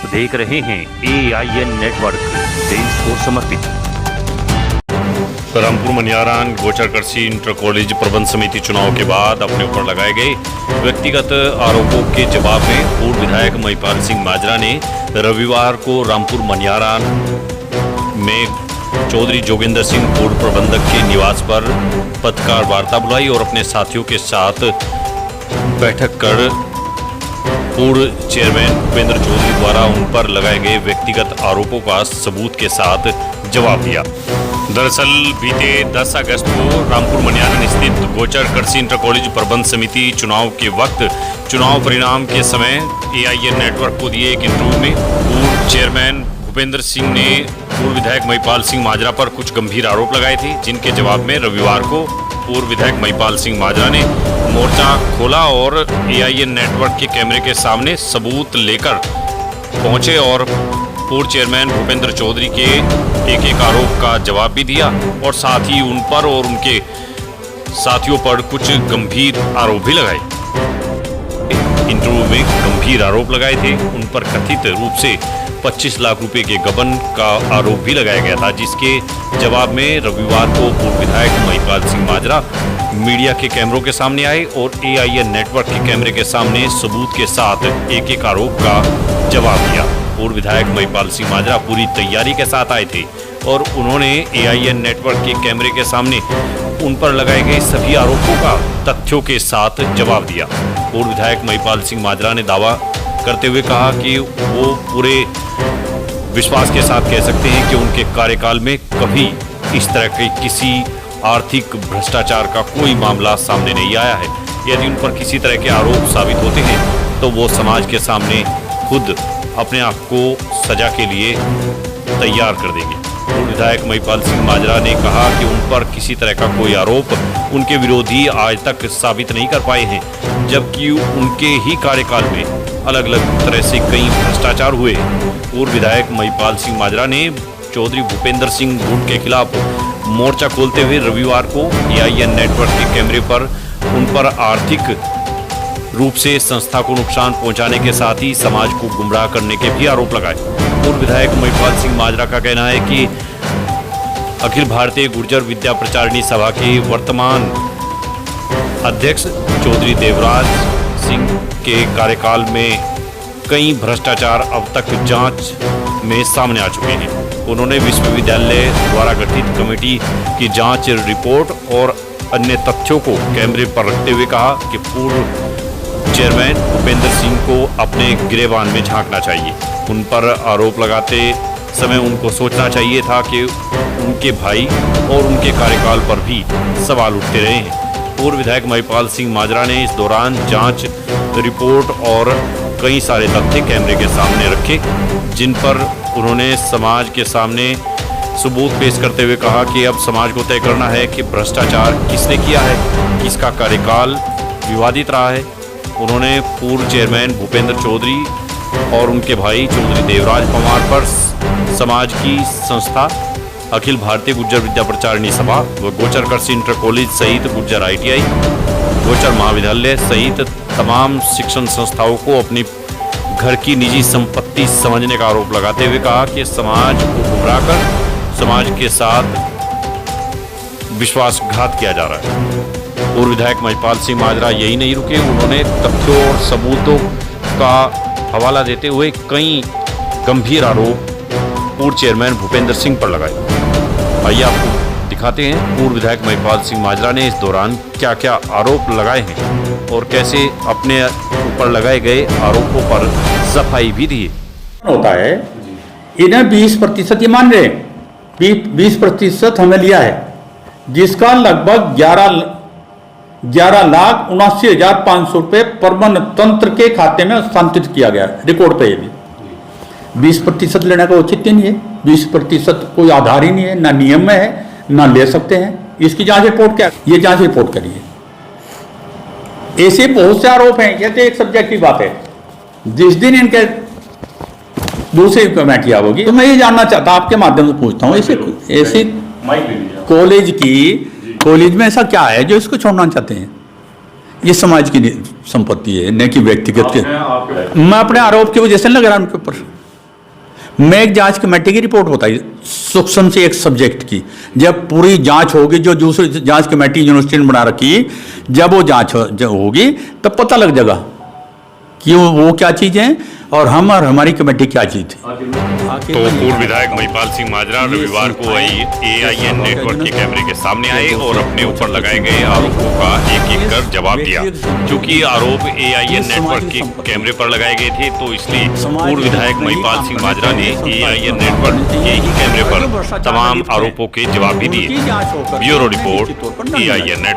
आप देख रहे हैं AIN नेटवर्क, देश को समर्पित। रामपुर मनियारान गोचरकरसी इंटर कॉलेज प्रबंध समिति चुनाव के बाद अपने ऊपर लगाए गए व्यक्तिगत आरोपों के जवाब में पूर्व विधायक महिपाल सिंह माजरा ने रविवार को रामपुर मनियारान में चौधरी जोगिंदर सिंह पूर्व प्रबंधक के निवास पर पत्रकार वार्ता बुलाई और अपने साथियों के साथ बैठक कर पूर्व चेयरमैन भूपेंद्र चौधरी द्वारा उन पर लगाए गए व्यक्तिगत आरोपों का सबूत के साथ जवाब दिया। दरअसल बीते 10 अगस्त को रामपुर मनियारान स्थित गोचरकरसी इंटर कॉलेज प्रबंध समिति चुनाव के वक्त चुनाव परिणाम के समय AIN नेटवर्क को दिए एक इंटरव्यू में पूर्व चेयरमैन भूपेंद्र सिंह ने पूर्व विधायक महिपाल सिंह माजरा पर कुछ गंभीर आरोप लगाए थे, जिनके जवाब में रविवार को पूर्व विधायक महिपाल सिंह माजरा ने मोर्चा खोला और AIN नेटवर्क के कैमरे के सामने सबूत लेकर पहुंचे और पूर्व चेयरमैन भूपेंद्र चौधरी के एक आरोप का जवाब भी दिया और साथ ही उन पर और उनके साथियों पर कुछ गंभीर आरोप भी लगाए। इंटरव्यू में गंभीर आरोप लगाए थे, उन पर कथित रूप से 25 लाख रुपए के गबन का आरोप भी लगाया गया था, जिसके जवाब में रविवार को पूर्व विधायक महिपाल सिंह माजरा मीडिया के कैमरों के सामने आए और AIN नेटवर्क के कैमरे के सामने सबूत के साथ एक आरोप का जवाब दिया। पूर्व विधायक महिपाल सिंह माजरा पूरी तैयारी के साथ आए थे और उन्होंने AIN नेटवर्क के कैमरे के सामने उन पर लगाए गए सभी आरोपों का तथ्यों के साथ जवाब दिया। पूर्व विधायक महिपाल सिंह माजरा ने दावा करते हुए कहा कि वो पूरे विश्वास के साथ कह सकते हैं कि उनके कार्यकाल में कभी इस तरह के किसी आर्थिक भ्रष्टाचार का कोई मामला सामने नहीं आया है। यदि उन पर किसी तरह के आरोप साबित होते हैं तो वो समाज के सामने खुद अपने आप को सजा के लिए तैयार कर देंगे। पूर्व विधायक महिपाल सिंह माजरा ने कहा कि उन पर किसी तरह का कोई आरोप उनके विरोधी आज तक साबित नहीं कर पाए हैं, जबकि उनके ही कार्यकाल में अलग अलग तरह से कई भ्रष्टाचार हुए। पूर्व विधायक महिपाल सिंह माजरा ने चौधरी भूपेंद्र सिंह गुट के खिलाफ मोर्चा खोलते हुए रविवार को AIN नेटवर्क के कैमरे पर उन पर आर्थिक रूप से संस्था को नुकसान पहुंचाने के साथ ही समाज को गुमराह करने के भी आरोप लगाए। पूर्व विधायक महिपाल सिंह माजरा का कहना है कि अखिल भारतीय गुर्जर विद्या प्रचारिणी सभा के वर्तमान अध्यक्ष चौधरी देवराज सिंह के कार्यकाल में कई भ्रष्टाचार अब तक जांच में सामने आ चुके हैं। उन्होंने विश्वविद्यालय द्वारा गठित कमेटी की जांच रिपोर्ट और अन्य तथ्यों को कैमरे पर रखते हुए कहा कि पूर्व चेयरमैन भूपेंद्र सिंह को अपने गिरेबान में झांकना चाहिए। उन पर आरोप लगाते समय उनको सोचना चाहिए था कि उनके भाई और उनके कार्यकाल पर भी सवाल उठते रहे हैं। पूर्व विधायक महिपाल सिंह माजरा ने इस दौरान जांच रिपोर्ट और कई सारे तथ्य कैमरे के सामने रखे, जिन पर उन्होंने समाज के सामने सबूत पेश करते हुए कहा कि अब समाज को तय करना है कि भ्रष्टाचार किसने किया है, किसका कार्यकाल विवादित रहा है। उन्होंने पूर्व चेयरमैन भूपेंद्र चौधरी और उनके भाई चौधरी देवराज पवार पर समाज की संस्था अखिल भारतीय गुर्जर विद्या प्रचारिणी सभा व गोचरकरसी इंटर कॉलेज सहित गुर्जर ITI, गोचर महाविद्यालय सहित तमाम शिक्षण संस्थाओं को अपनी घर की निजी संपत्ति समझने का आरोप लगाते हुए कहा कि समाज को गुमराह कर समाज के साथ विश्वासघात किया जा रहा है। पूर्व विधायक महिपाल सिंह माजरा यही नहीं रुके, उन्होंने तथ्यों और सबूतों का हवाला देते हुए कई गंभीर आरोप पूर्व चेयरमैन भूपेंद्र सिंह पर लगाए। आइए आपको दिखाते हैं पूर्व विधायक महिपाल सिंह माजरा ने इस दौरान क्या क्या आरोप लगाए हैं और कैसे अपने ऊपर लगाए गए आरोपों पर सफाई भी दी होता है। इन्हें 20% ये मान रहे, 20% हमें लिया है, जिसका लगभग 11,79,500 रुपये परमन तंत्र के खाते में हस्तांतरित किया गया। रिकॉर्ड पे ये भी 20% लेने का औचित्य नहीं है। 20% कोई आधार ही नहीं है, ना नियम में है, ना ले सकते हैं। इसकी जांच रिपोर्ट क्या, ये जांच रिपोर्ट करिए। ऐसे बहुत से आरोप हैं। कहते एक सब्जेक्ट की बात है, जिस दिन इनके दूसरी कमेटी होगी तो मैं ये जानना चाहता, आपके माध्यम से पूछता हूँ, ऐसे कॉलेज में ऐसा क्या है जो इसको छोड़ना चाहते हैं? ये समाज की संपत्ति है, न कि व्यक्तिगत के। मैं अपने आरोप की वजह से लग रहा उनके ऊपर। मैं एक जांच कमेटी की रिपोर्ट बताई सूक्ष्म से एक सब्जेक्ट की, जब पूरी जांच होगी, जो दूसरी जांच कमेटी यूनिवर्सिटी ने बना रखी, जब वो जांच होगी तब पता लग जाएगा कि वो क्या चीज़ है और हम और हमारी कमेटी क्या चीज़ थी। तो पूर्व विधायक महिपाल सिंह माजरा रविवार को AIN नेटवर्क के कैमरे के सामने आए और अपने ऊपर लगाए गए आरोपों का एक एक कर जवाब दिया। क्योंकि आरोप AIN नेटवर्क के कैमरे पर लगाए गए थे, तो इसलिए पूर्व विधायक महिपाल सिंह माजरा ने AIN नेटवर्क के ही कैमरे पर तमाम आरोपों के जवाब भी दिए। Bureau report AIN network.